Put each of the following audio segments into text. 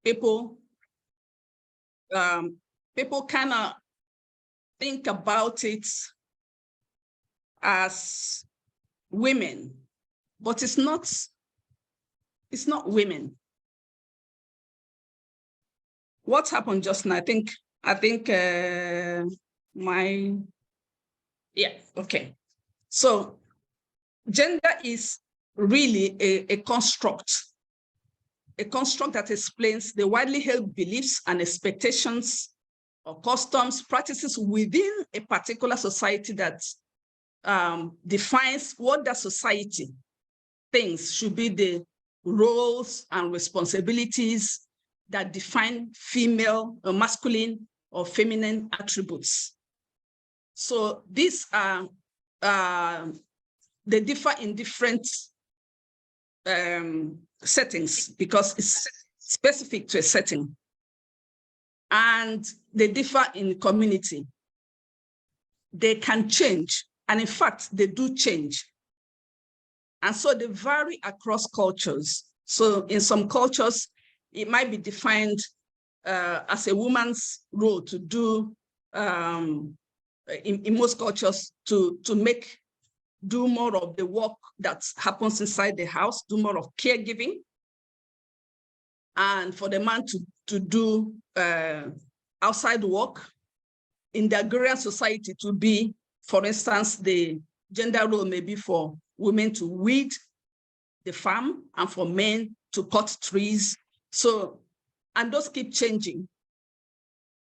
people people kind of think about it as women, but it's not women. What happened just now? I think okay. So gender is really a construct that explains the widely held beliefs and expectations or customs, practices within a particular society that defines what that society thinks should be the roles and responsibilities that define female or masculine or feminine attributes. So these are, they differ in different settings because it's specific to a setting. And they differ in community. They can change, and in fact, they do change. And so they vary across cultures. So in some cultures, it might be defined as a woman's role to do, in most cultures, to do more of the work that happens inside the house, do more of caregiving, and for the man to do outside work. In the agrarian society to be, for instance, the gender role may be for women to weed the farm and for men to cut trees. So, and those keep changing.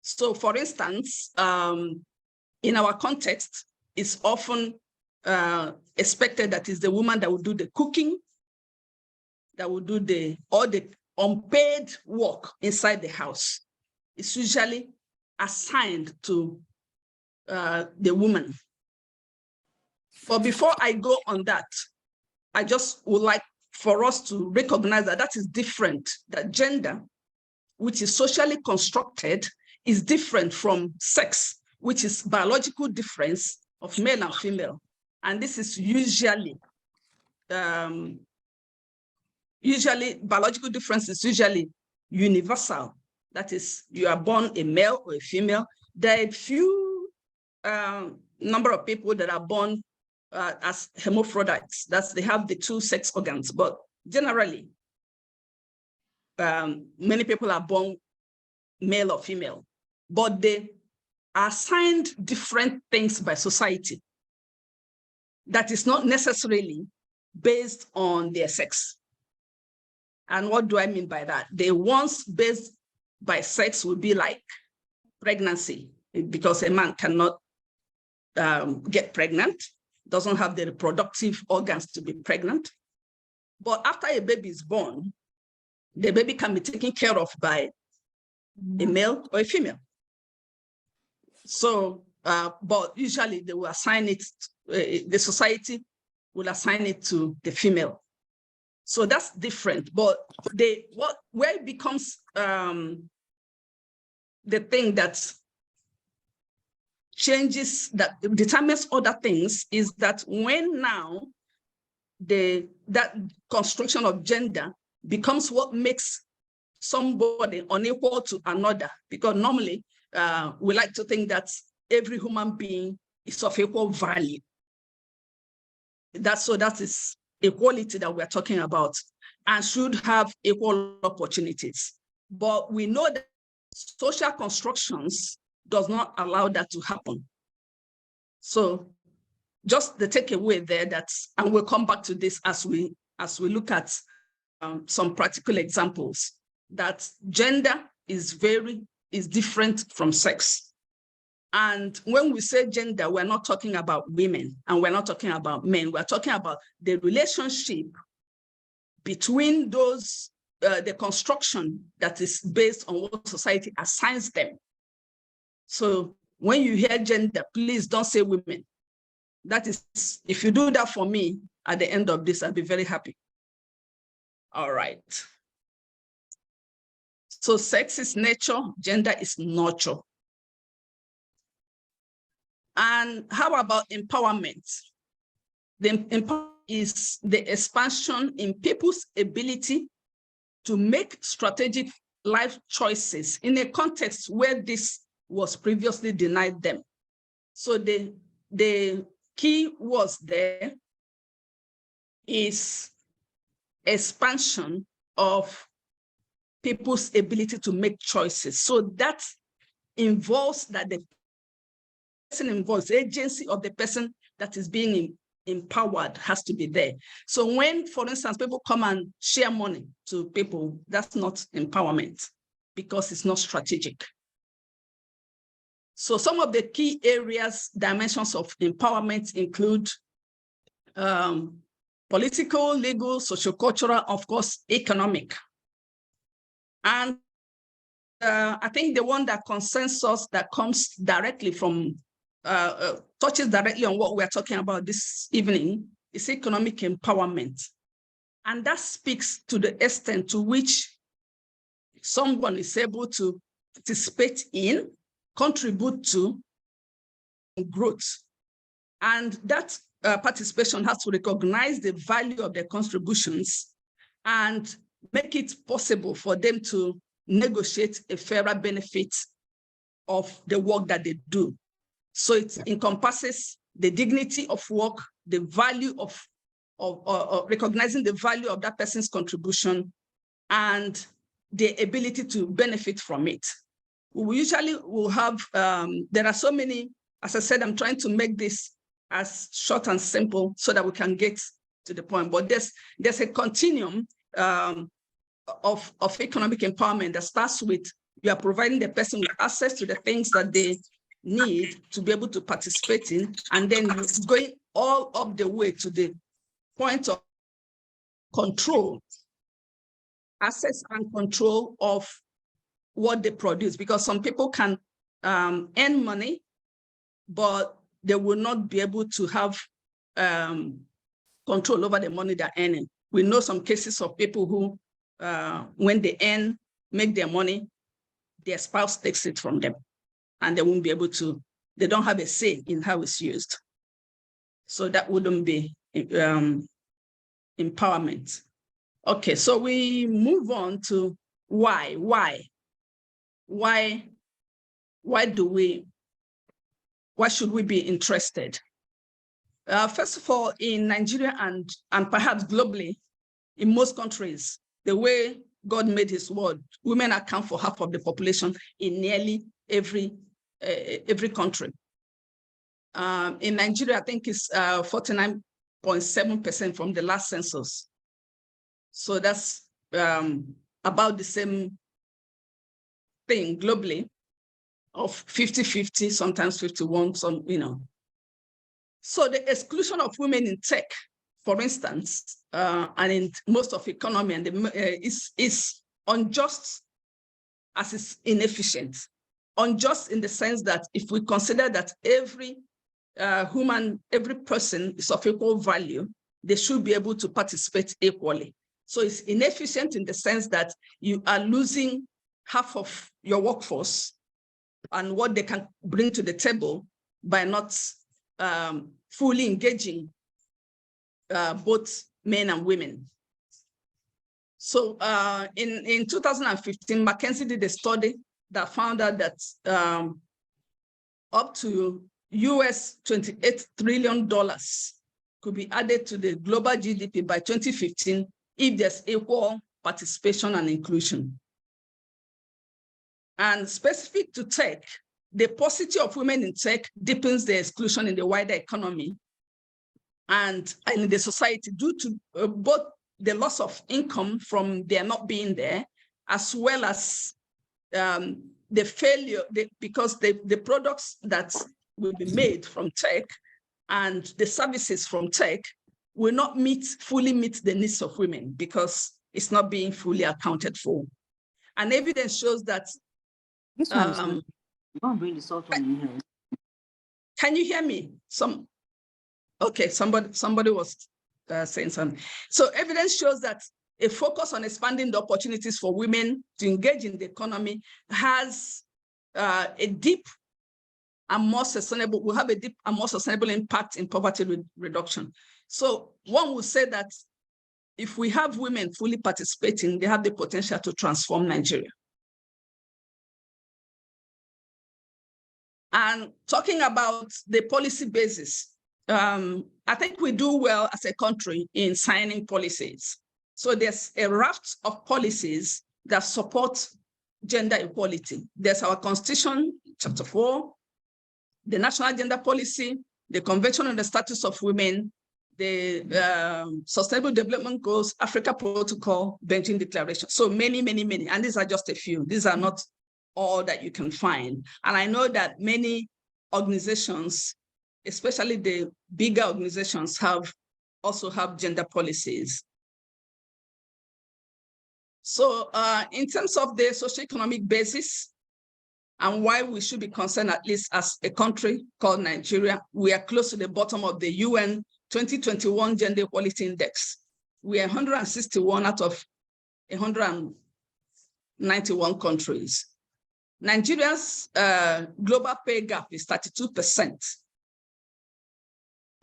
So for instance, in our context, it's often expected that it's the woman that will do the cooking, that will do all the unpaid work inside the house. It's usually assigned to the woman. But before I go on that, I just would like for us to recognize that that is different, that gender, which is socially constructed, is different from sex, which is biological difference of male and female. And this is usually biological difference is usually universal. That is, you are born a male or a female. There are a few number of people that are born as hermaphrodites. That's, they have the two sex organs, but generally, many people are born male or female, but they are assigned different things by society. That is not necessarily based on their sex. And what do I mean by that? The ones based by sex would be like pregnancy, because a man cannot get pregnant, doesn't have the reproductive organs to be pregnant. But after a baby is born, the baby can be taken care of by a male or a female. So, but usually they will assign it, the society will assign it to the female. So that's different, but where it becomes the thing that changes, that determines other things, is that when now that construction of gender becomes what makes somebody unequal to another, because normally we like to think that every human being is of equal value. That is equality that we're talking about, and should have equal opportunities. But we know that social constructions does not allow that to happen. So just the takeaway there, and we'll come back to this as we look at some practical examples, that gender is different from sex. And when we say gender, we're not talking about women and we're not talking about men. We're talking about the relationship between those, the construction that is based on what society assigns them. So when you hear gender, please don't say women. That is, if you do that for me at the end of this, I'll be very happy. All right. So sex is nature, gender is nurture. And how about empowerment? The empowerment is the expansion in people's ability to make strategic life choices in a context where this was previously denied them. So the key words there is expansion of people's ability to make choices. So that involves that the person involves, the agency of the person that is being empowered has to be there. So when, for instance, people come and share money to people, that's not empowerment because it's not strategic. So some of the key areas, dimensions of empowerment include political, legal, sociocultural, of course, economic. And I think the one that concerns us, that comes directly from, touches directly on what we're talking about this evening, is economic empowerment. And that speaks to the extent to which someone is able to participate in, contribute to growth. And that participation has to recognize the value of their contributions and make it possible for them to negotiate a fairer benefit of the work that they do. So it encompasses the dignity of work, the value of recognizing the value of that person's contribution, and the ability to benefit from it. We usually will have, there are so many, as I said, I'm trying to make this as short and simple so that we can get to the point, but there's a continuum of economic empowerment that starts with you are providing the person with access to the things that they need to be able to participate in, and then going all up the way to the point of control, access and control of what they produce, because some people can earn money, but they will not be able to have control over the money they're earning. We know some cases of people who, when they make their money, their spouse takes it from them, and they won't be able to, they don't have a say in how it's used. So that wouldn't be empowerment. Okay, so we move on to why should we be interested? First of all, in Nigeria and perhaps globally, in most countries, the way God made his world, women account for half of the population in nearly every country. In Nigeria, I think it's 49.7% from the last census. So that's about the same thing globally, of 50-50, sometimes 51, some, So the exclusion of women in tech, for instance, and in most of economy, and is unjust as it's inefficient. Unjust in the sense that if we consider that every every person is of equal value, they should be able to participate equally. So it's inefficient in the sense that you are losing half of your workforce and what they can bring to the table by not fully engaging both men and women. So in 2015, McKinsey did a study that found out that up to US $28 trillion could be added to the global GDP by 2015 if there's equal participation and inclusion. And specific to tech, the paucity of women in tech deepens the exclusion in the wider economy and in the society due to both the loss of income from their not being there, as well as the failure, because the products that will be made from tech and the services from tech will not fully meet the needs of women because it's not being fully accounted for. And evidence shows that this one don't bring the salt on your head. Can you hear me? Okay, somebody was saying something. So evidence shows that a focus on expanding the opportunities for women to engage in the economy has a deep and more sustainable, will have a deep and more sustainable impact in poverty reduction. So one would say that if we have women fully participating, they have the potential to transform Nigeria. And talking about the policy basis, I think we do well as a country in signing policies. So there's a raft of policies that support gender equality. There's our Constitution, Chapter 4, the National Gender Policy, the Convention on the Status of Women, the Sustainable Development Goals, Africa Protocol, Beijing Declaration. So many, many, many. And these are just a few. These are not all that you can find. And I know that many organizations, especially the bigger organizations, also have gender policies. So in terms of the socioeconomic basis and why we should be concerned, at least as a country called Nigeria, we are close to the bottom of the UN 2021 Gender Equality Index. We are 161 out of 191 countries. Nigeria's global pay gap is 32%.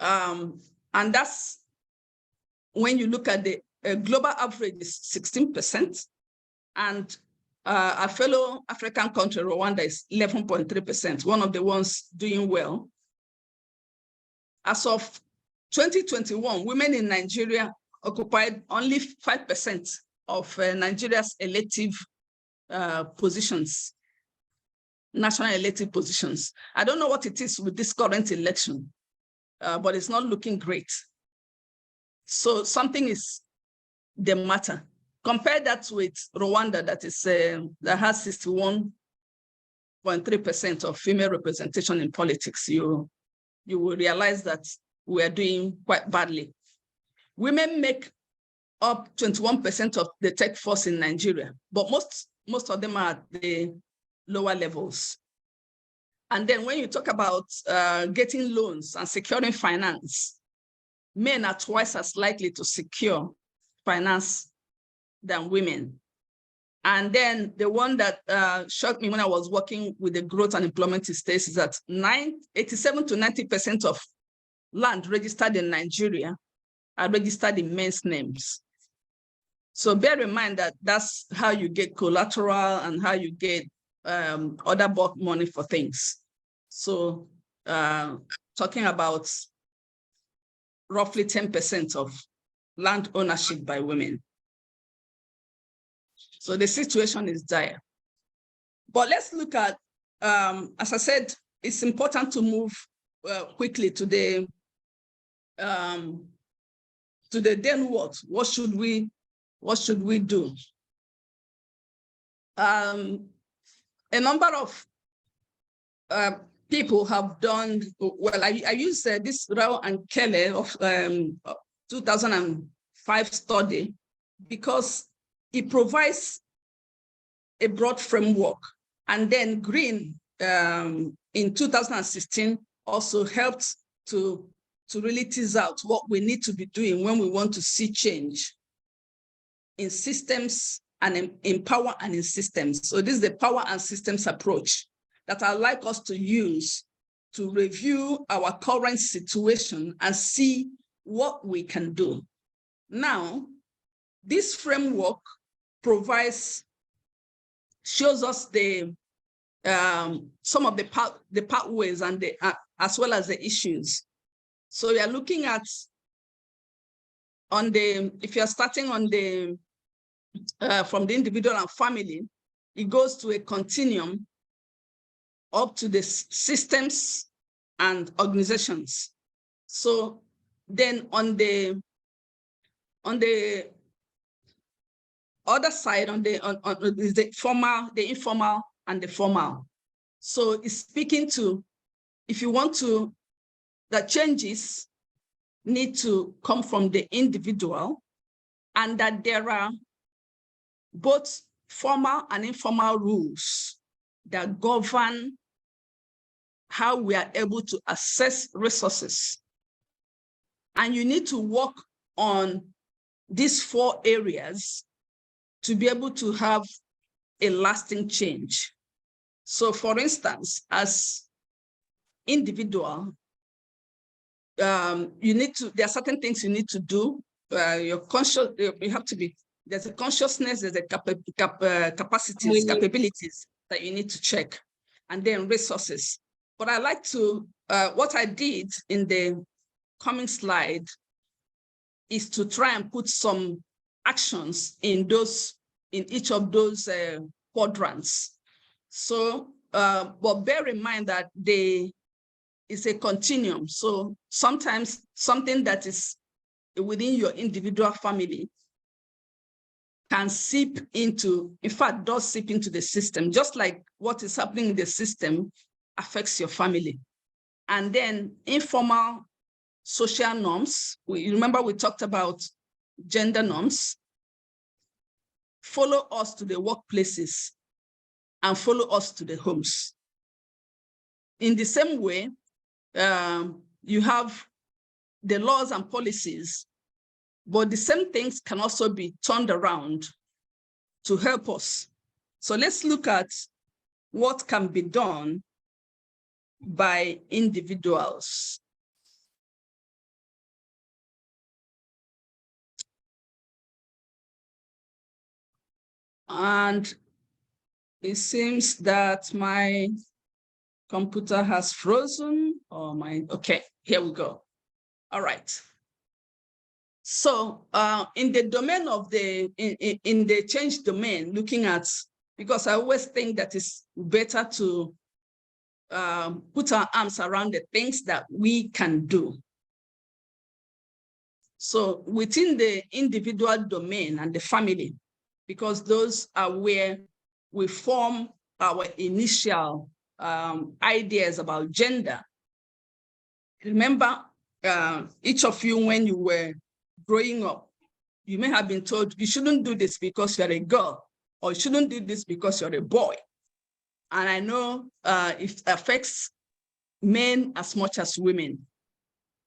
And that's when you look at the global average is 16%. And our fellow African country, Rwanda, is 11.3%, one of the ones doing well. As of 2021, women in Nigeria occupied only 5% of Nigeria's elective positions, national elective positions. I don't know what it is with this current election, but it's not looking great. So something is the matter. Compare that with Rwanda, that has 61.3% of female representation in politics. You will realize that we are doing quite badly. Women make up 21% of the tech force in Nigeria, but most of them are at the lower levels. And then when you talk about getting loans and securing finance, men are twice as likely to secure finance than women. And then the one that shocked me when I was working with the growth and employment states is that 87 to 90% of land registered in Nigeria are registered in men's names. So bear in mind that that's how you get collateral and how you get other bulk money for things. So talking about roughly 10% of land ownership by women. So the situation is dire. But let's look at, as I said, it's important to move quickly to the then what? What should we do? A number of people have done, well, I use this Rao and Kelly of 2005 study because it provides a broad framework. And then Green in 2016 also helped to really tease out what we need to be doing when we want to see change in systems and in power and in systems. So this is the power and systems approach that I'd like us to use to review our current situation and see what we can do. Now, this framework shows us some of the pathways and as well as the issues. So we are looking at if you're starting on from the individual and family, it goes to a continuum up to the systems and organizations. So then on the other side, is the formal, the informal, and the formal. So it's speaking to, if you want to, the changes need to come from the individual, and that there are both formal and informal rules that govern how we are able to access resources. And you need to work on these 4 areas to be able to have a lasting change. So for instance, as individual, there are certain things you need to do. You're conscious, you have to be, there's a consciousness, there's a capacities, capabilities that you need to check. And then resources. But I like to, what I did in the coming slide is to try and put some actions in each of those quadrants. So, but bear in mind that it's a continuum. So sometimes something that is within your individual family can seep into, in fact, does seep into the system, just like what is happening in the system affects your family. And then informal social norms. Remember we talked about gender norms, follow us to the workplaces and follow us to the homes. In the same way, you have the laws and policies, but the same things can also be turned around to help us. So let's look at what can be done by individuals. And it seems that my computer has frozen, okay, here we go. All right. So in the domain of in the change domain, looking at, because I always think that it's better to put our arms around the things that we can do. So within the individual domain and the family, because those are where we form our initial ideas about gender. Remember, each of you, when you were growing up, you may have been told you shouldn't do this because you're a girl, or you shouldn't do this because you're a boy. And I know it affects men as much as women.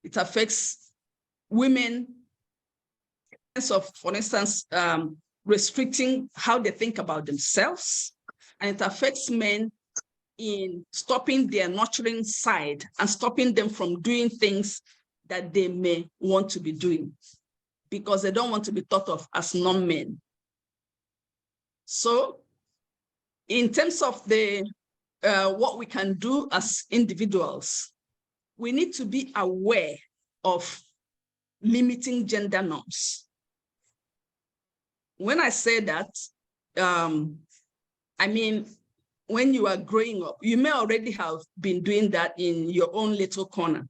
It affects women in terms of, for instance, restricting how they think about themselves. And it affects men in stopping their nurturing side and stopping them from doing things that they may want to be doing because they don't want to be thought of as non-men. So in terms of the what we can do as individuals, we need to be aware of limiting gender norms. When I say that, I mean, when you are growing up, you may already have been doing that in your own little corner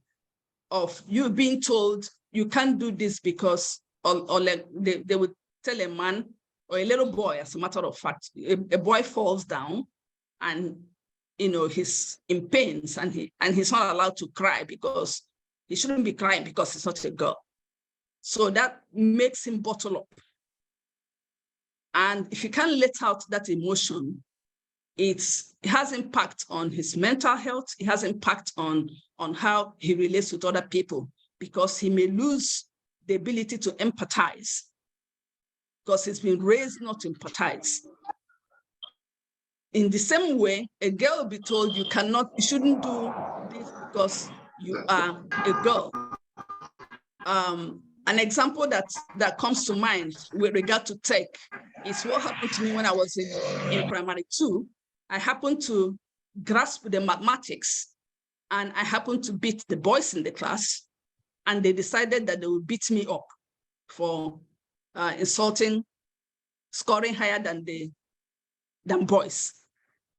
of you being told you can't do this because, or like they would tell a man or a little boy, as a matter of fact, a boy falls down and he's in pains and he's not allowed to cry because he shouldn't be crying because he's not a girl. So that makes him bottle up. And if you can't let out that emotion, it has impact on his mental health. It has impact on how he relates with other people because he may lose the ability to empathize because he's been raised not to empathize. In the same way, a girl will be told you shouldn't do this because you are a girl. An example that comes to mind with regard to tech is what happened to me when I was in primary 2. I happened to grasp the mathematics and I happened to beat the boys in the class, and they decided that they would beat me up for insulting, scoring higher than boys.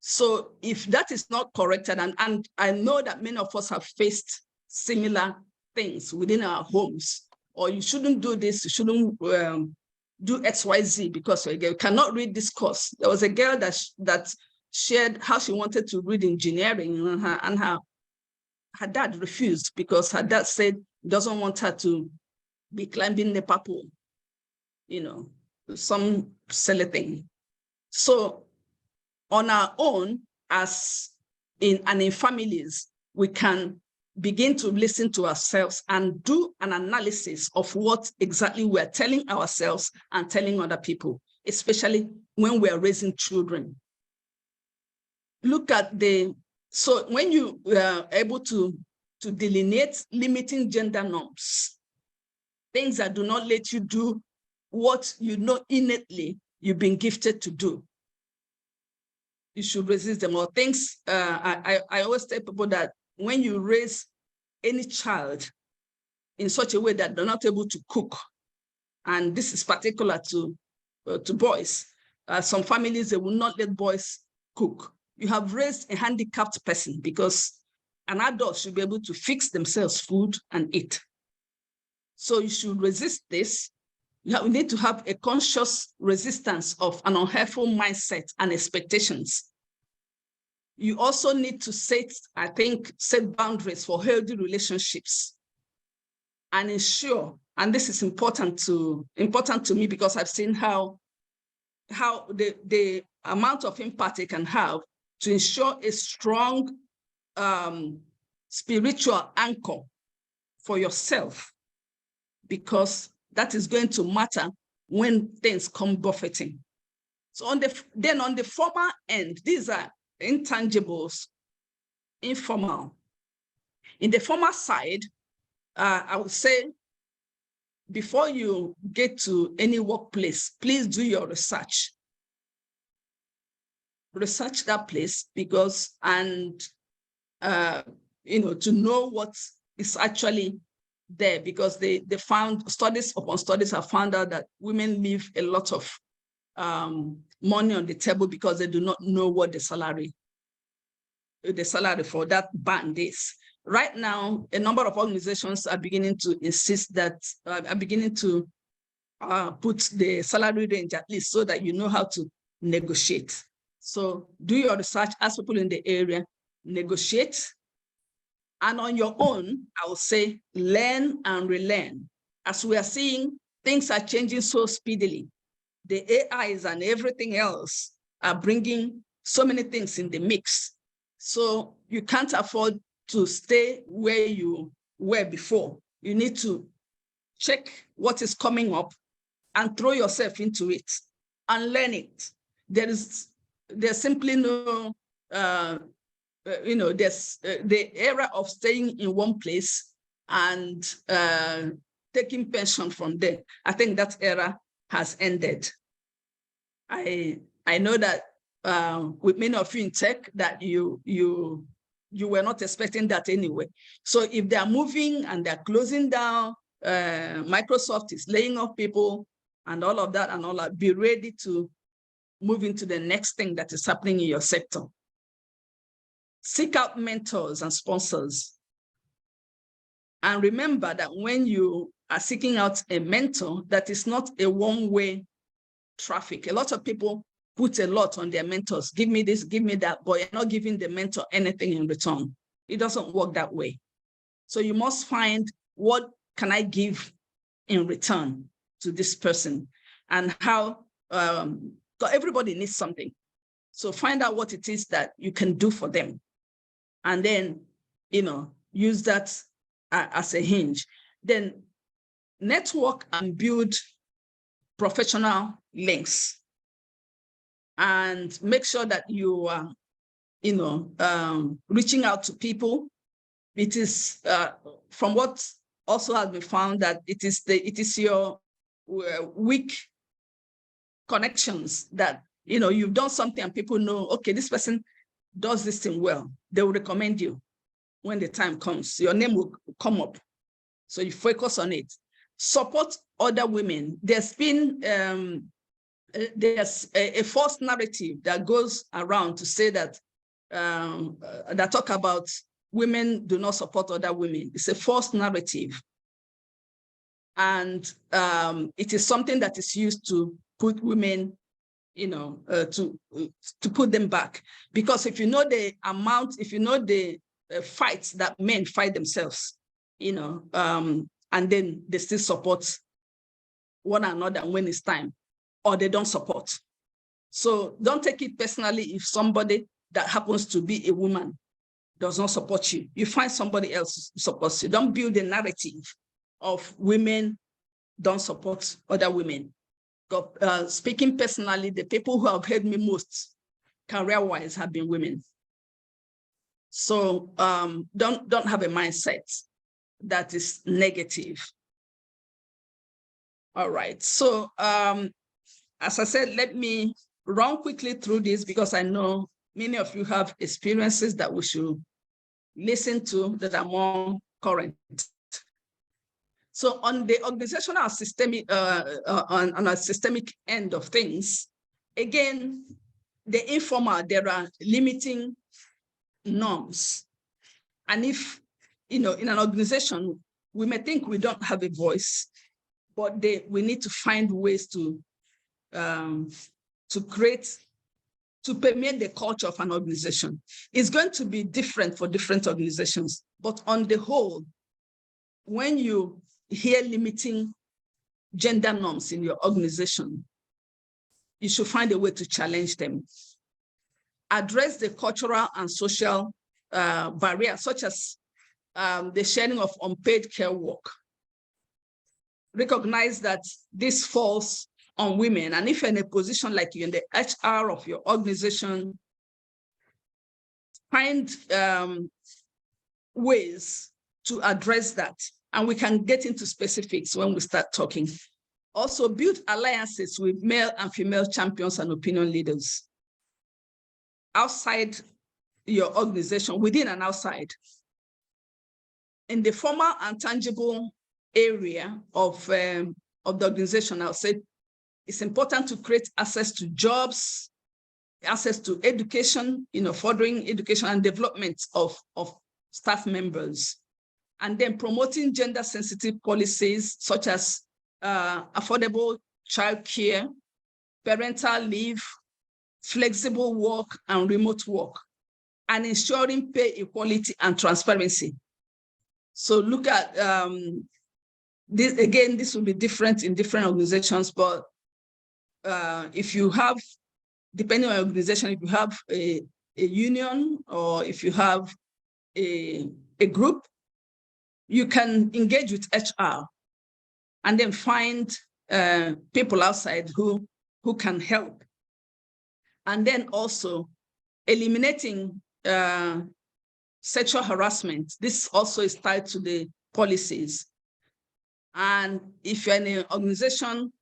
So if that is not corrected, and I know that many of us have faced similar things within our homes, or you shouldn't do this, you shouldn't do XYZ because you're a girl. You cannot read this course. There was a girl that shared how she wanted to read engineering, and her dad refused because her dad said he doesn't want her to be climbing the pole, some silly thing. So on our own, as in families, we can begin to listen to ourselves and do an analysis of what exactly we're telling ourselves and telling other people, especially when we're raising children. Look at so when you are able to delineate limiting gender norms, things that do not let you do what you know innately you've been gifted to do. you should resist them. Or things, I always tell people that when you raise any child in such a way that they're not able to cook, and this is particular to boys, some families, they will not let boys cook. You have raised a handicapped person, because an adult should be able to fix themselves food and eat. So you should resist this. You need to have a conscious resistance of an unhelpful mindset and expectations. You also need to set boundaries for healthy relationships and ensure, and this is important to me because I've seen how the amount of impact it can have to ensure a strong spiritual anchor for yourself, because that is going to matter when things come buffeting. So on the formal end, these are intangibles, informal. In the formal side, I would say, before you get to any workplace, please do your research. Research that place, because, to know what is actually there, because they found, studies upon studies have found out that women leave a lot of money on the table because they do not know what the salary for that band is. Right now, a number of organizations are beginning to insist that, put the salary range at least, so that you know how to negotiate. So do your research, ask people in the area, negotiate. And on your own, I will say, learn and relearn. As we are seeing, things are changing so speedily. The AIs and everything else are bringing so many things in the mix. So you can't afford to stay where you were before. You need to check what is coming up and throw yourself into it and learn it. There's simply no, there's the era of staying in one place and taking pension from there. I think that era has ended. I know that with many of you in tech, that you were not expecting that anyway. So if they are moving and they're closing down, Microsoft is laying off people and all of that, be ready to move into the next thing that is happening in your sector. Seek out mentors and sponsors. And remember that when you are seeking out a mentor, that is not a one-way traffic. A lot of people put a lot on their mentors. Give me this, give me that, but you're not giving the mentor anything in return. It doesn't work that way. So you must find, what can I give in return to this person, and how, everybody needs something. So find out what it is that you can do for them. And then, use that as a hinge. Then network and build professional links, and make sure that you are, reaching out to people. It is from what also has been found, that it is your weak connections that, you've done something and people know, okay, this person does this thing well. They will recommend you when the time comes. Your name will come up. So you focus on it. Support other women. There's been there's a false narrative that goes around to say that that talk about women do not support other women. It's a false narrative. And it is something that is used to put women, to put them back. Because if you know the amount, if you know the fights that men fight themselves, and then they still support one another when it's time, or they don't support. So don't take it personally if somebody that happens to be a woman does not support you. You find somebody else who supports you. Don't build a narrative of women don't support other women. Speaking personally, the people who have helped me most career-wise have been women. So don't have a mindset that is negative. All right. So as I said, let me run quickly through this because I know many of you have experiences that we should listen to that are more current. So on the organizational systemic, on a systemic end of things, again, the informal, there are limiting norms. And if, in an organization, we may think we don't have a voice, but we need to find ways to permeate the culture of an organization. It's going to be different for different organizations, but on the whole, when you hear limiting gender norms in your organization, you should find a way to challenge them. Address the cultural and social barriers, such as the sharing of unpaid care work. Recognize that this falls on women. And if you're in a position like you're in the HR of your organization, find ways to address that. And we can get into specifics when we start talking. Also, build alliances with male and female champions and opinion leaders outside your organization, within and outside. In the formal and tangible area of the organization, I'll say it's important to create access to jobs, access to education, furthering education and development of staff members, and then promoting gender-sensitive policies such as affordable childcare, parental leave, flexible work, and remote work, and ensuring pay equality and transparency. So look at this, again, this will be different in different organizations, but if you have, depending on your organization, if you have a union or if you have a group, you can engage with HR and then find people outside who can help. And then also eliminating sexual harassment. This also is tied to the policies. And if you're in an organization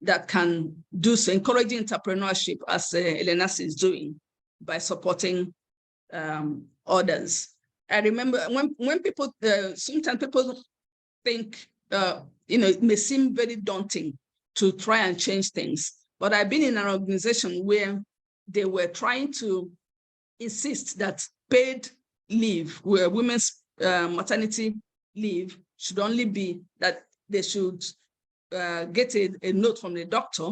that can do so, encouraging entrepreneurship, as Elena is doing by supporting others. I remember when people, sometimes people think, it may seem very daunting to try and change things, but I've been in an organization where they were trying to insist that paid leave, where women's maternity leave should only be that they should get a note from the doctor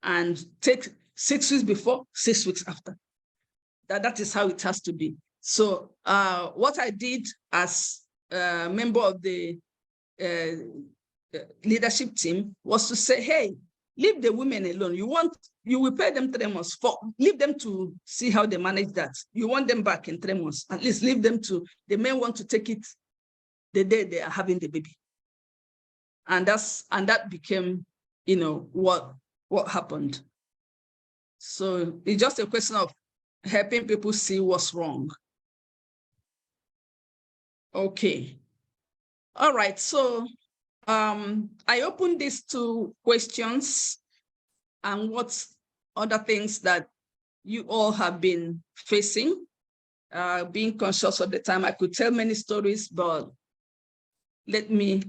and take 6 weeks before, 6 weeks after. That is how it has to be. So what I did as a member of the leadership team was to say, hey, leave the women alone. You will pay them 3 months. Leave them to see how they manage that. You want them back in 3 months. At least leave them to, they may want to take it the day they are having the baby. And that became, what happened. So it's just a question of helping people see what's wrong. Okay. All right. So I opened this to questions and what other things that you all have been facing. Being conscious of the time, I could tell many stories, but let me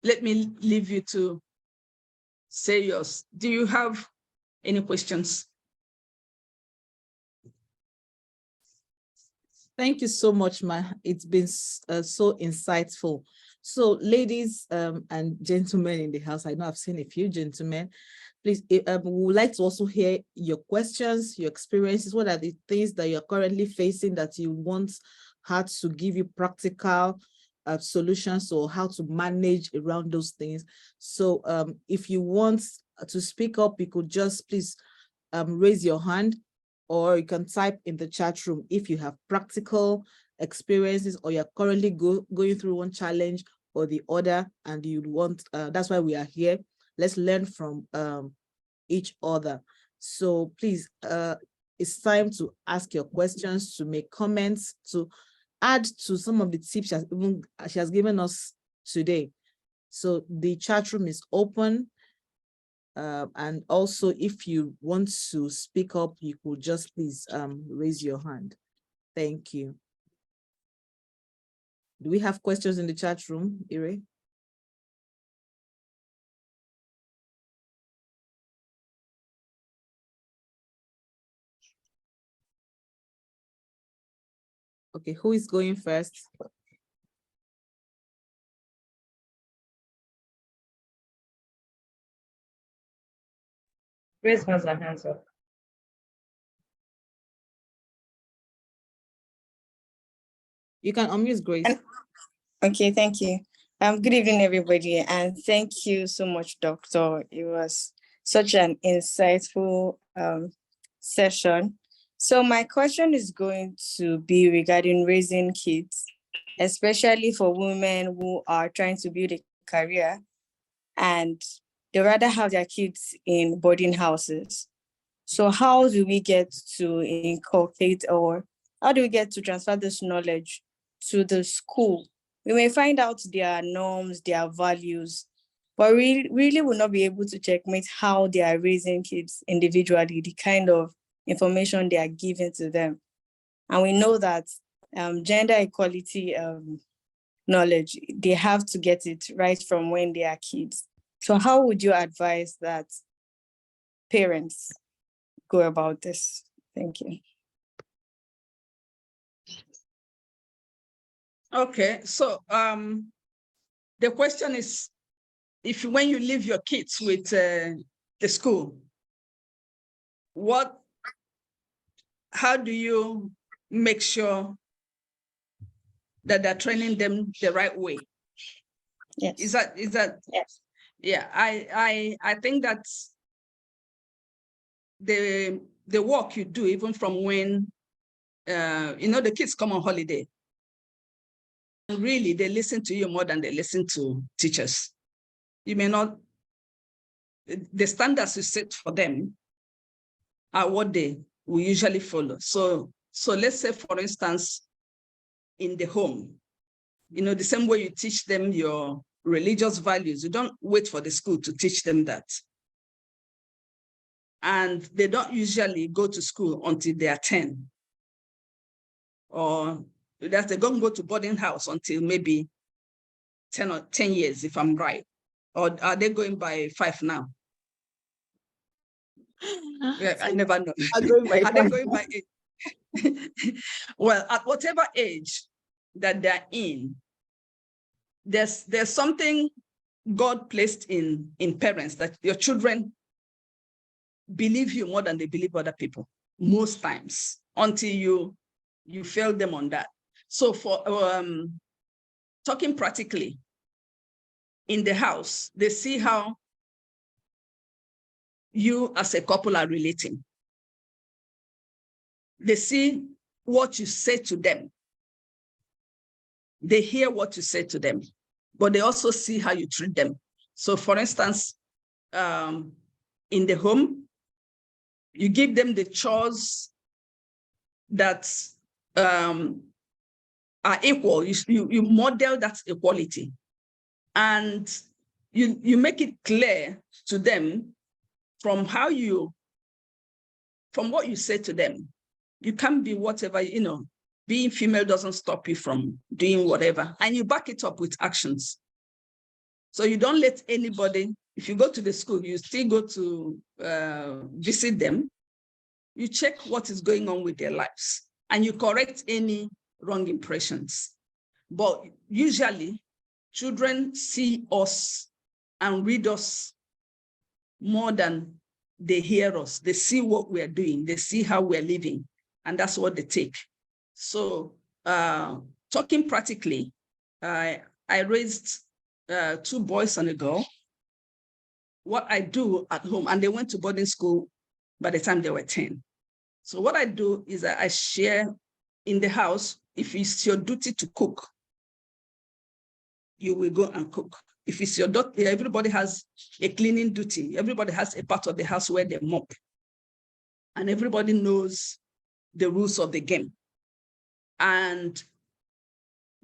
leave you to say yours. Do you have any questions? Thank you so much, Ma. It's been so insightful. So ladies and gentlemen in the house, I know I've seen a few gentlemen. Please, we would like to also hear your questions, your experiences. What are the things that you're currently facing that you want her to give you practical solutions or how to manage around those things? So if you want to speak up, you could just please raise your hand, or you can type in the chat room if you have practical experiences or you're currently going through one challenge or the other, and you want, that's why we are here. Let's learn from each other. So please, it's time to ask your questions, to make comments, to add to some of the tips she has given us today. So the chat room is open. And also, if you want to speak up, you could just please raise your hand. Thank you. Do we have questions in the chat room, Ire? Okay, who is going first? Grace has her hands up. You can unmute Grace. Okay, thank you. Good evening, everybody, and thank you so much, Doctor. It was such an insightful session. So my question is going to be regarding raising kids, especially for women who are trying to build a career and they rather have their kids in boarding houses. So how do we get to inculcate, or how do we get to transfer this knowledge to the school? We may find out their norms, their values, but we really will not be able to checkmate how they are raising kids individually, the kind of information they are giving to them. And we know that gender equality knowledge, they have to get it right from when they are kids. So how would you advise that parents go about this? Thank you. Okay, so the question is, when you leave your kids with the school, how do you make sure that they're training them the right way? Yes. Is that yes? Yeah, I think that's the work you do, even from when the kids come on holiday. Really, they listen to you more than they listen to teachers. You may not, the standards you set for them are what they will usually follow. So let's say, for instance, in the home, the same way you teach them your religious values, you don't wait for the school to teach them that. And they don't usually go to school until they are 10. Or that they don't go to boarding house until maybe 10 years, if I'm right. Or are they going by 5 now? Yeah, I never know. Are they going by 8? Well, at whatever age that they're in, there's something God placed in parents, that your children believe you more than they believe other people, most times, until you fail them on that. So for talking practically, in the house, they see how you as a couple are relating. They see what you say to them. They hear what you say to them, but they also see how you treat them. So for instance, in the home, you give them the chores that are equal. You model that equality, and you make it clear to them from what you say to them. You can't be whatever, being female doesn't stop you from doing whatever, and you back it up with actions. So you don't let anybody, if you go to the school, you still go to visit them, you check what is going on with their lives, and you correct any wrong impressions. But usually, children see us and read us more than they hear us. They see what we're doing. They see how we're living, and that's what they take. So talking practically, I raised 2 boys and a girl. What I do at home, and they went to boarding school by the time they were 10. So what I do is that I share in the house. If it's your duty to cook, you will go and cook. If it's your daughter, everybody has a cleaning duty. Everybody has a part of the house where they mop. And everybody knows the rules of the game. And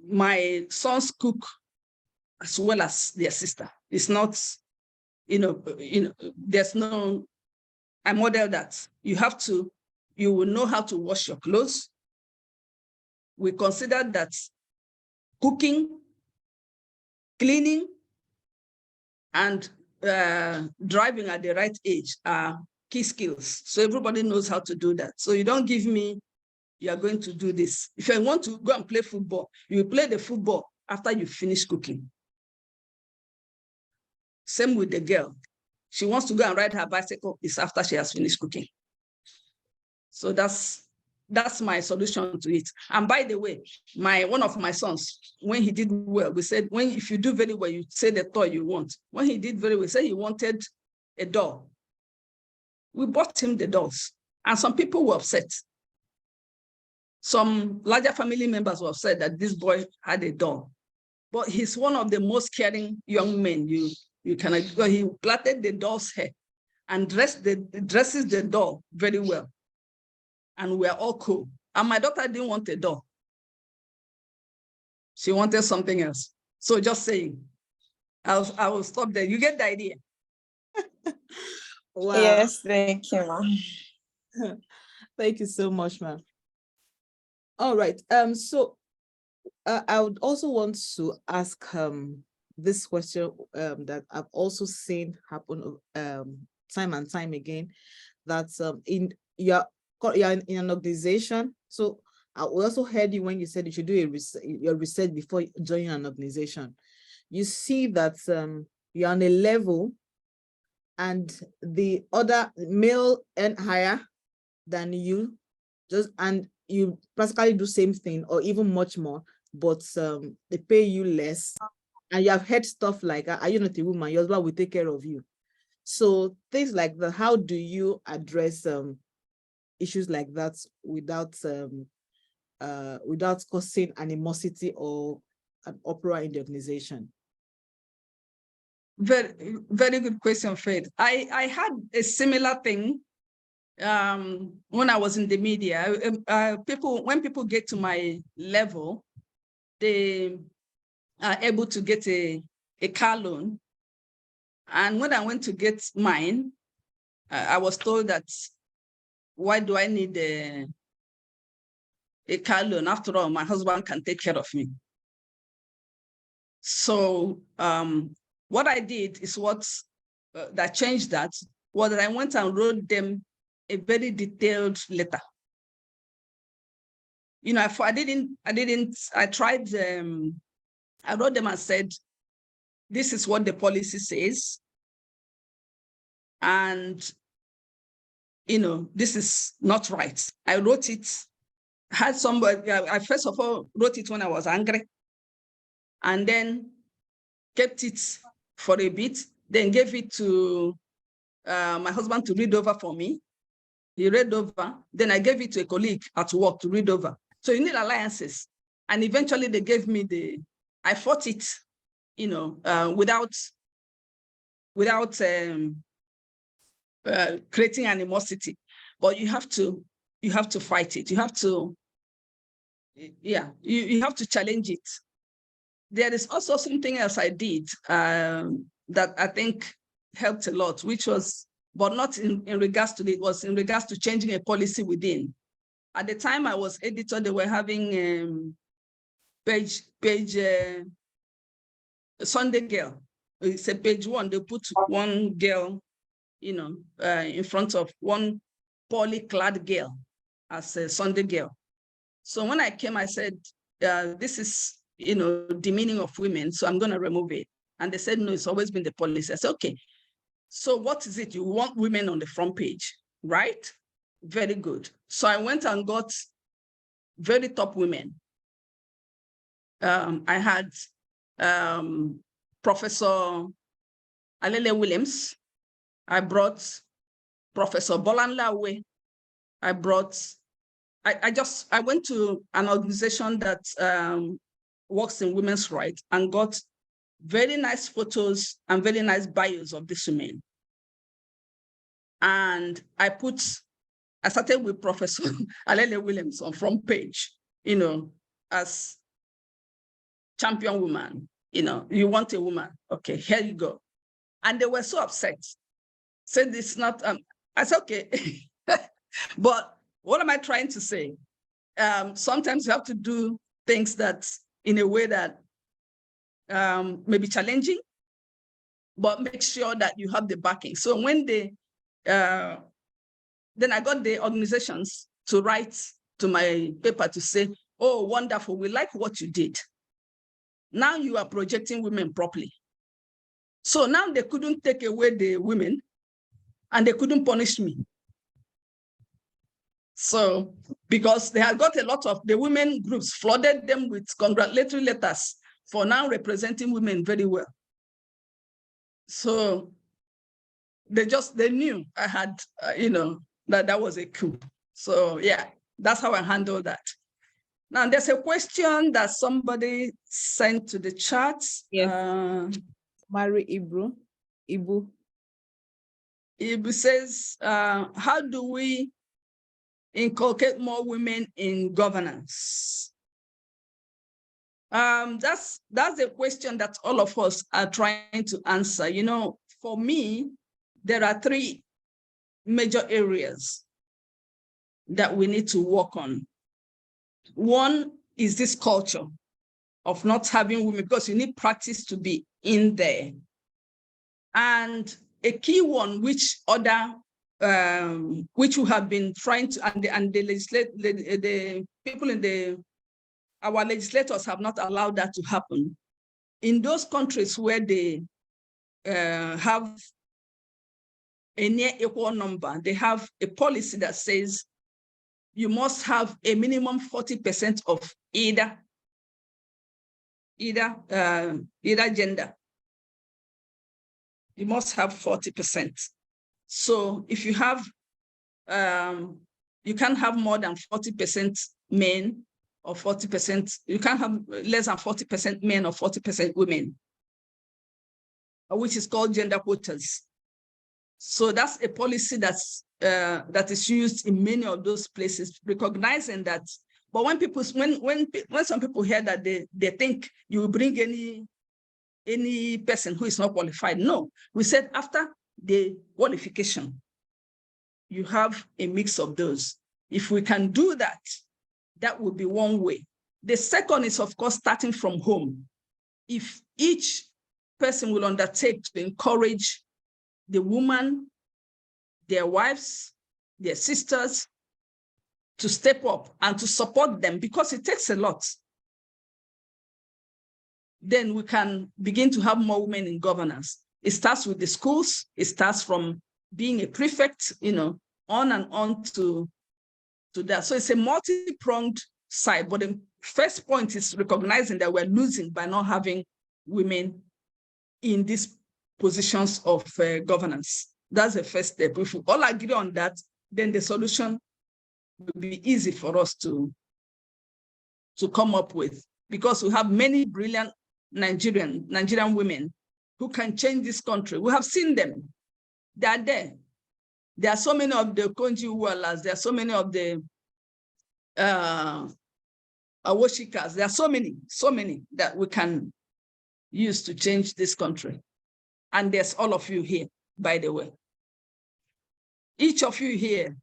my sons cook as well as their sister. It's there's no, I model that. You will know how to wash your clothes. We consider that cooking, cleaning, and driving at the right age are key skills. So everybody knows how to do that. So you don't give me, you are going to do this. If you want to go and play football, you play the football after you finish cooking. Same with the girl. She wants to go and ride her bicycle, it's after she has finished cooking. So that's my solution to it. And by the way, one of my sons, when he did well, we said, if you do very well, you say the toy you want. When he did very well, he said he wanted a doll. We bought him the dolls, and some people were upset. Some larger family members were upset that this boy had a doll, but he's one of the most caring young men you can. He plaited the doll's hair and dresses the doll very well, and we're all cool. And my daughter didn't want a doll; she wanted something else. So just saying, I will stop there. You get the idea. Wow. Yes, thank you, ma'am. Thank you so much, ma'am. All right. So I would also want to ask this question that I've also seen happen time and time again. That you're in an organization. So I also heard you when you said you should do your research before joining an organization. You see that you're on a level, and the other male earn higher than you, and you practically do same thing or even much more, but they pay you less. And you have heard stuff like, are you not a woman? Your husband will take care of you. So things like that, how do you address issues like that without causing animosity or an uproar in the organization? Very, very good question, Fred. I had a similar thing when I was in the media. When people get to my level, they are able to get a car loan. And when I went to get mine, I was told that, why do I need a car loan? After all, my husband can take care of me. So what I did is that changed that, was that I went and wrote them a very detailed letter. I wrote them and said, this is what the policy says. And, this is not right. I wrote it, had somebody, I first of all wrote it when I was angry, and then kept it for a bit, then gave it to my husband to read over for me. He read over, then I gave it to a colleague at work to read over. So you need alliances. And eventually they gave me I fought it, without creating animosity. But you have to fight it. You have to, you have to challenge it. There is also something else I did that I think helped a lot, which was, but not in regards to it, was in regards to changing a policy within. At the time I was editor, they were having page Sunday girl. It's a page one, they put one girl, in front of one poorly clad girl as a Sunday girl. So when I came, I said, this is, demeaning of women, so I'm going to remove it. And they said, no, it's always been the policy. I said, okay, so what is it? You want women on the front page, right? Very good. So I went and got very top women. I had Professor Alele Williams. I brought Professor Bolanla Awe. I went to an organization that works in women's rights and got very nice photos and very nice bios of these women. And I started with Professor Alele Williams on front page, as champion woman. You want a woman, okay, here you go. And they were so upset. Said it's not, I said, okay. But what am I trying to say? Sometimes you have to do things that in a way that may be challenging, but make sure that you have the backing. So when they, then I got the organizations to write to my paper to say, oh, wonderful, we like what you did. Now you are projecting women properly. So now they couldn't take away the women and they couldn't punish me. So, because they had got a lot of, the women groups flooded them with congratulatory letters for now representing women very well. So they knew I had, that was a coup. So yeah, that's how I handled that. Now there's a question that somebody sent to the chat. Yes. Mary Ibu. Ibu says, how do we inculcate more women in governance? That's a question that all of us are trying to answer. For me, there are three major areas that we need to work on. One is this culture of not having women, because you need practice to be in there. And a key one, which we have been trying to, and the people in our legislators have not allowed that to happen. In those countries where they have a near equal number, they have a policy that says you must have a minimum 40% of either gender. You must have 40%. So if you have, you can't have more than 40% men or 40%, you can't have less than 40% men or 40% women, which is called gender quotas. So that's a policy that is used in many of those places, recognizing that. But when some people hear that, they think you will bring any person who is not qualified. No, we said after the qualification, you have a mix of those. If we can do that, that would be one way. The second is, of course, starting from home. If each person will undertake to encourage the woman, their wives, their sisters, to step up and to support them, because it takes a lot, then we can begin to have more women in governance. It starts with the schools. It starts from being a prefect, on and on to that. So it's a multi-pronged side, but the first point is recognizing that we're losing by not having women in these positions of governance. That's the first step. If we all agree on that, then the solution will be easy for us to come up with, because we have many brilliant Nigerian women who can change this country. We have seen them. They are there. There are so many of the Konji Uwalas. There are so many of the Awoshikas. There are so many that we can use to change this country. And there's all of you here, by the way. Each of you here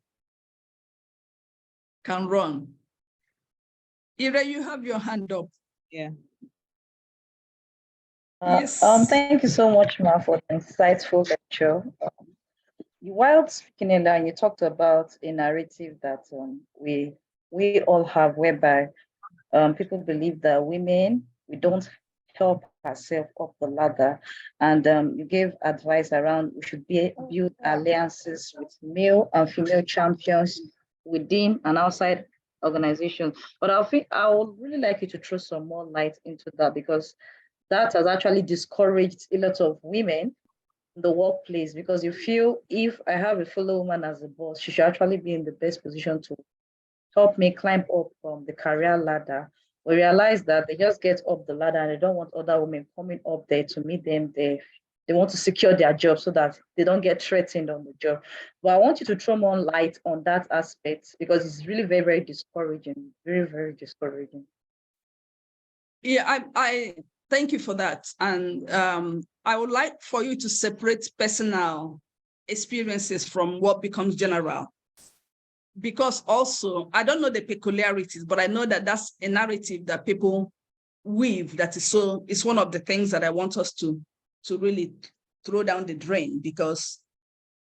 can run. Ira, you have your hand up. Yeah. Yes. Thank you so much, Ma, for the insightful lecture. While speaking in that, you talked about a narrative that we all have, whereby people believe that women, we don't help ourselves up the ladder, and you gave advice around we should build alliances with male and female champions within and outside organizations. But I would really like you to throw some more light into that, because that has actually discouraged a lot of women in the workplace, because you feel if I have a fellow woman as a boss, she should actually be in the best position to help me climb up the career ladder. We realize that they just get up the ladder and they don't want other women coming up there to meet them. They want to secure their job so that they don't get threatened on the job. But I want you to throw more light on that aspect, because it's really very, very discouraging. Very, very discouraging. Yeah, Thank you for that. And I would like for you to separate personal experiences from what becomes general. Because also, I don't know the peculiarities, but I know that that's a narrative that people weave that is so, it's one of the things that I want us to really throw down the drain, because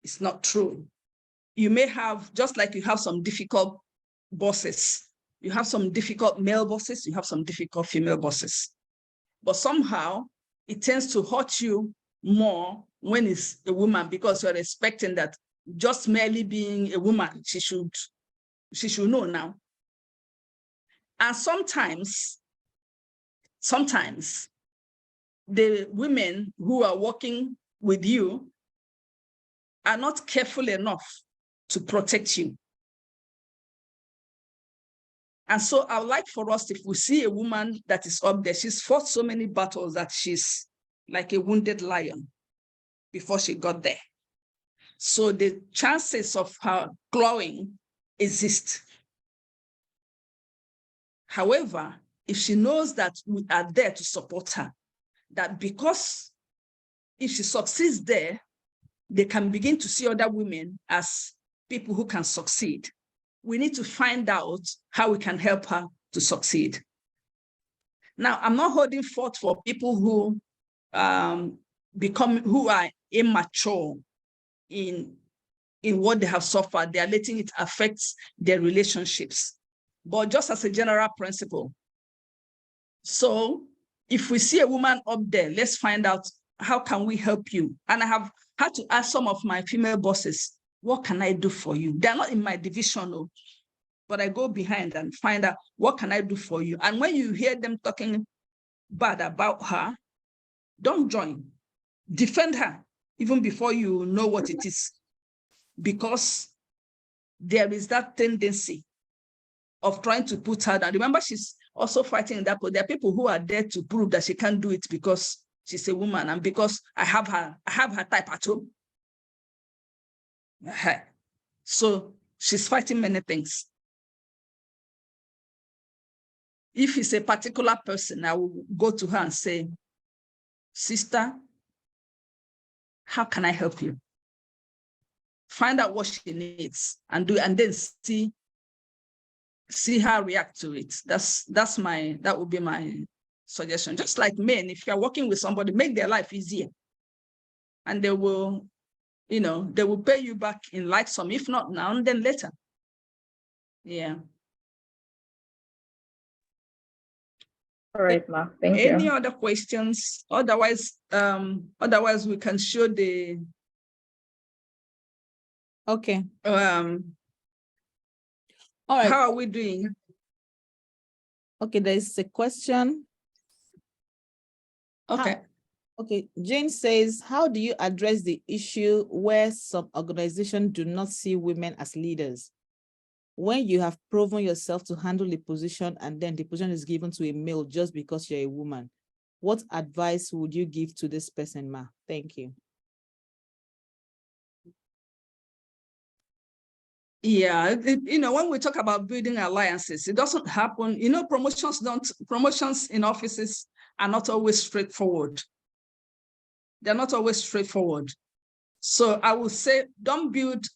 it's not true. You may have, just like you have some difficult bosses, you have some difficult male bosses, you have some difficult female bosses. But somehow it tends to hurt you more when it's a woman, because you're expecting that just merely being a woman, she should know now. And sometimes the women who are working with you are not careful enough to protect you. And so I would like for us, if we see a woman that is up there, she's fought so many battles that she's like a wounded lion before she got there. So the chances of her clawing exist. However, if she knows that we are there to support her, that because if she succeeds there, they can begin to see other women as people who can succeed. We need to find out how we can help her to succeed. Now, I'm not holding forth for people who who are immature in what they have suffered. They are letting it affect their relationships. But just as a general principle. So if we see a woman up there, let's find out how can we help you. And I have had to ask some of my female bosses, what can I do for you? They're not in my division, but I go behind and find out what can I do for you. And when you hear them talking bad about her, don't join. Defend her even before you know what it is, because there is that tendency of trying to put her down. Remember, she's also fighting that, but there are people who are there to prove that she can't do it because she's a woman and because I have her type at home. So she's fighting many things. If it's a particular person, I will go to her and say, sister, how can I help you? Find out what she needs and then see her react to it. That would be my suggestion. Just like men, if you're working with somebody, make their life easier. And they will, they will pay you back in like some, if not now, and then later. Yeah. All right, Ma. Thank you. Any other questions? Otherwise we can show the. Okay. All right. How are we doing? Okay, there is a question. Okay. Okay, Jane says, how do you address the issue where some organizations do not see women as leaders? When you have proven yourself to handle the position and then the position is given to a male just because you're a woman, what advice would you give to this person, Ma? Thank you. Yeah, when we talk about building alliances, it doesn't happen. Promotions in offices are not always straightforward. They're not always straightforward. So I would say, don't build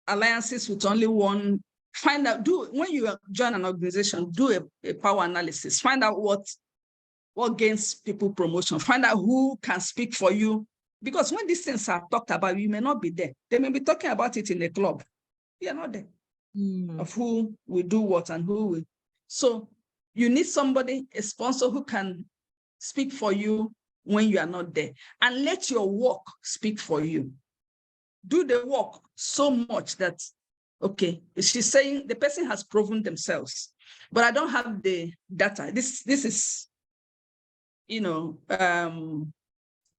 alliances with only one. When you join an organization, do a power analysis. Find out what gains people promotion. Find out who can speak for you. Because when these things are talked about, you may not be there. They may be talking about it in a club. You're not there. Of who will do what and who will. So you need somebody, a sponsor who can speak for you when you are not there. And let your work speak for you. Do the work so much that, okay, she's saying the person has proven themselves, but I don't have the data. This is,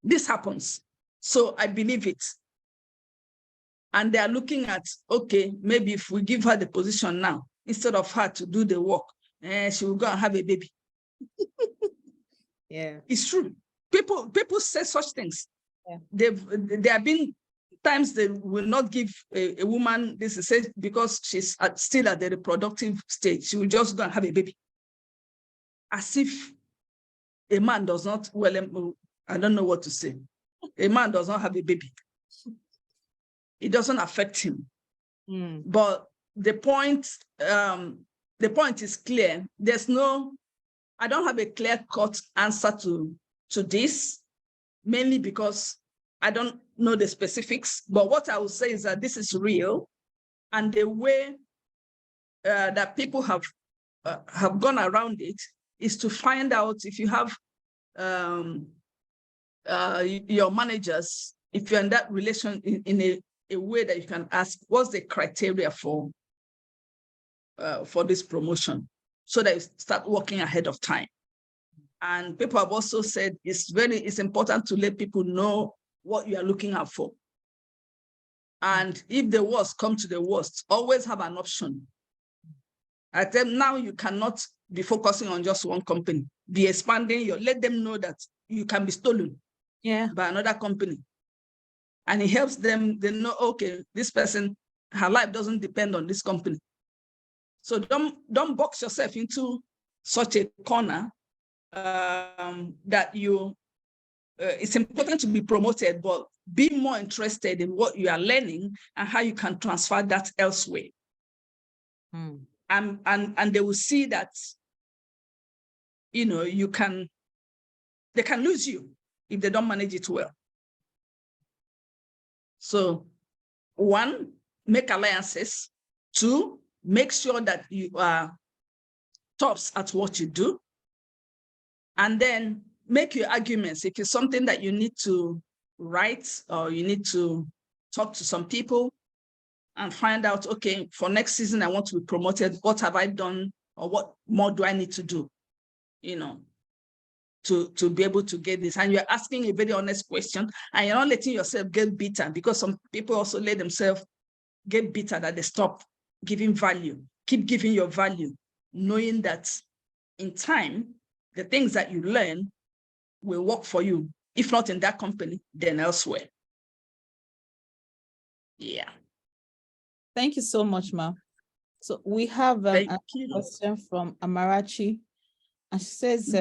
this happens. So I believe it. And they are looking at, okay, maybe if we give her the position now, instead of her to do the work, she will go and have a baby. Yeah. It's true. People say such things. Yeah. There have been times they will not give a woman this because she's still at the reproductive stage. She will just go and have a baby. As if a man does not, well, I don't know what to say. A man does not have a baby. It doesn't affect him. But the point is clear. There's no, I don't have a clear-cut answer to this, mainly because I don't know the specifics. But what I will say is that this is real, and the way that people have gone around it is to find out if you have your managers, if you're in that relation in a way that you can ask, what's the criteria for this promotion, so that you start working ahead of time. And people have also said it's important to let people know what you are looking out for. And if the worst come to the worst, always have an option. I tell them now, you cannot be focusing on just one company. Be expanding let them know that you can be stolen by another company. And it helps them, they know, okay, this person, her life doesn't depend on this company. So don't box yourself into such a corner that it's important to be promoted, but be more interested in what you are learning and how you can transfer that elsewhere. And they will see that, they can lose you if they don't manage it well. So 1, make alliances. 2, make sure that you are tops at what you do. And then make your arguments. If it's something that you need to write or you need to talk to some people and find out, okay, for next season, I want to be promoted. What have I done, or what more do I need to do, to be able to get this? And you're asking a very honest question, and you're not letting yourself get bitter, because some people also let themselves get bitter that they stop giving value. Keep giving your value, knowing that in time, the things that you learn will work for you. If not in that company, then elsewhere. Yeah. Thank you so much, Ma. So we have a question from Amarachi. And she says,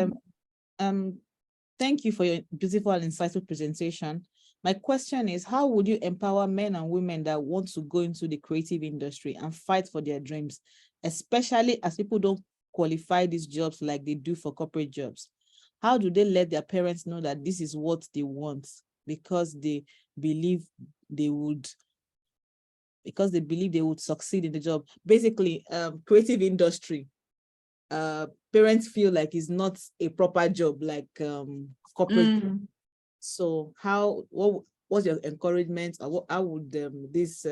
thank you for your beautiful and insightful presentation. My question is, how would you empower men and women that want to go into the creative industry and fight for their dreams, especially as people don't qualify these jobs like they do for corporate jobs? How do they let their parents know that this is what they want because they believe they would succeed in the job? Basically, creative industry, parents feel like it's not a proper job like corporate. So what's your encouragement, or how would this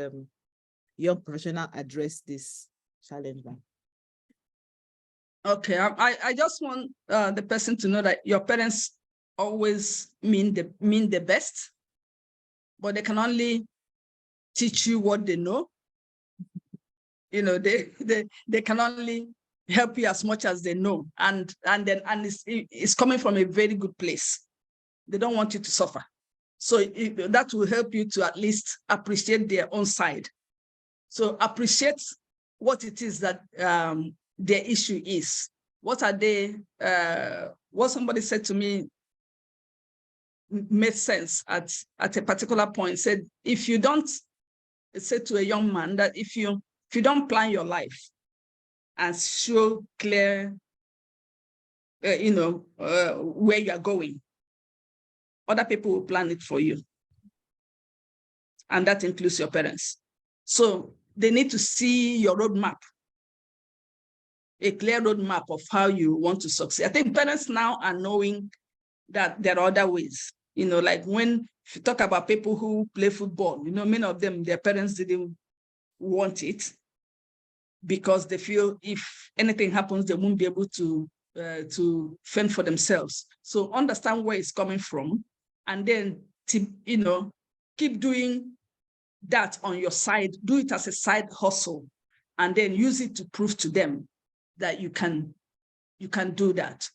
young professional address this challenge? Okay, I just want the person to know that your parents always mean the best, but they can only teach you what they know. They can only help you as much as they know, and it's coming from a very good place. They don't want you to suffer. So that will help you to at least appreciate their own side. So appreciate what it is that their issue is. What are they, what somebody said to me made sense at a particular point. Said, if you don't, say to a young man that if you don't plan your life and show clear, where you are going, other people will plan it for you. And that includes your parents. So they need to see your roadmap, a clear roadmap of how you want to succeed. I think parents now are knowing that there are other ways. Like if you talk about people who play football, many of them, their parents didn't want it because they feel if anything happens, they won't be able to fend for themselves. So understand where it's coming from, and then keep doing that on your side. Do it as a side hustle, and then use it to prove to them that you can do that.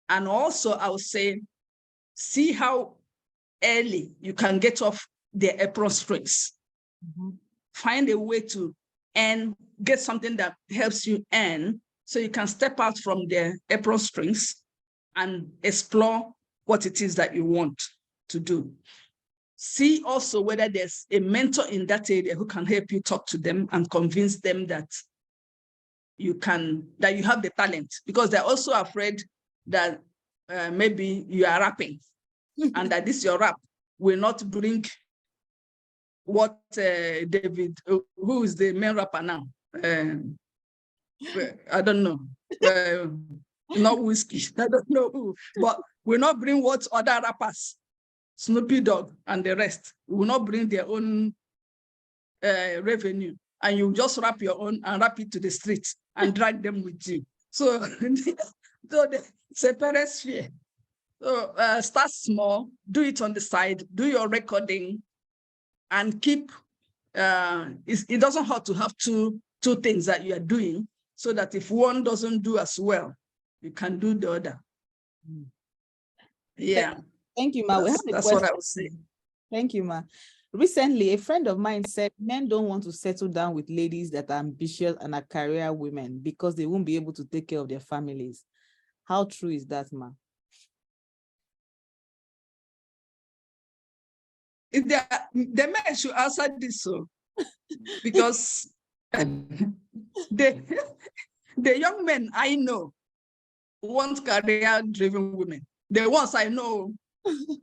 And also, I would say, see how early you can get off the apron strings. Find a way to get something that helps you earn, so you can step out from the apron strings and explore what it is that you want to do. See also whether there's a mentor in that area who can help you talk to them and convince them that you have the talent, because they're also afraid that maybe you are rapping and that this your rap will not bring what David, who is the main rapper now? I don't know. Not Whiskey, I don't know who, but will not bring what other rappers, Snoopy Dogg and the rest, will not bring their own revenue. And you just rap your own and rap it to the streets and drag them with you. So, it's a parent's fear. So start small, do it on the side, do your recording, and keep, it doesn't hurt to have two things that you are doing, so that if one doesn't do as well, you can do the other. Yeah. Thank you, Ma. That's what I would say. Thank you, Ma. Recently, a friend of mine said men don't want to settle down with ladies that are ambitious and are career women because they won't be able to take care of their families. How true is that, Ma? The men should answer this, so because the young men I know want career-driven women. The ones I know,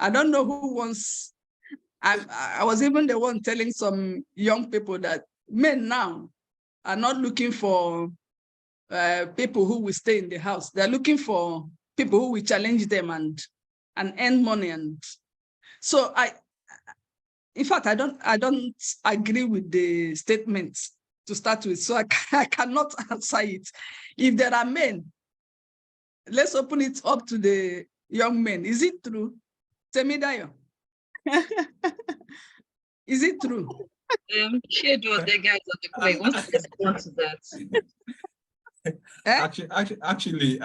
I don't know who wants. I was even the one telling some young people that men now are not looking for people who will stay in the house. They're looking for people who will challenge them and earn money. And so in fact, I don't agree with the statements to start with. So I cannot answer it. If there are men, let's open it up to the young men. Is it true? Temidayo. Is it true? The guys on the call, want to respond to that. Actually,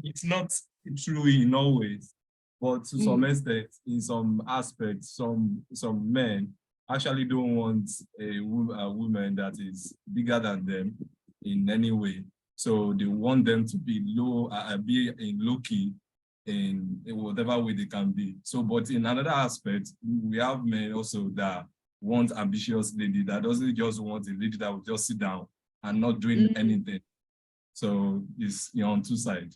it's not true in all ways, but to some extent, in some aspects, some men actually don't want a woman that is bigger than them in any way. So they want them to be be in low key in whatever way they can be. So, but in another aspect, we have men also that want ambitious lady that doesn't just want a lady that will just sit down and not doing anything. So it's on two sides.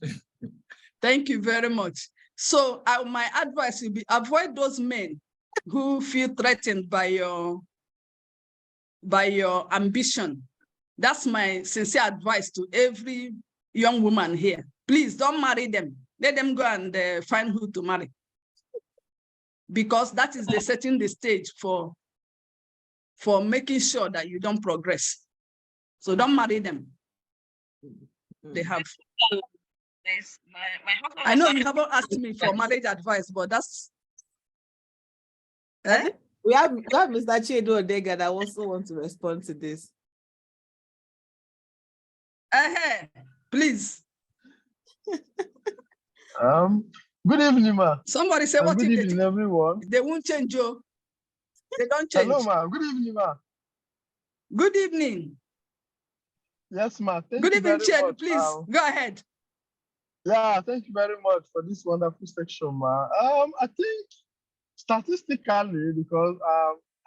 Thank you very much. So my advice will be avoid those men who feel threatened by your ambition. That's my sincere advice to every young woman here. Please don't marry them. Let them go and find who to marry. Because that is setting the stage for making sure that you don't progress. So don't marry them. They have. I know you haven't asked me for marriage advice, but that's. We have Mr. Chedo Odega that also wants to respond to this. Please. Good evening, ma. Somebody say what? Good evening, everyone. They won't change you. They don't change. Hello, ma. Good evening, ma. Good evening. Yes, ma. Good evening, Chair. Please go ahead. Yeah, thank you very much for this wonderful section, ma. I think statistically, because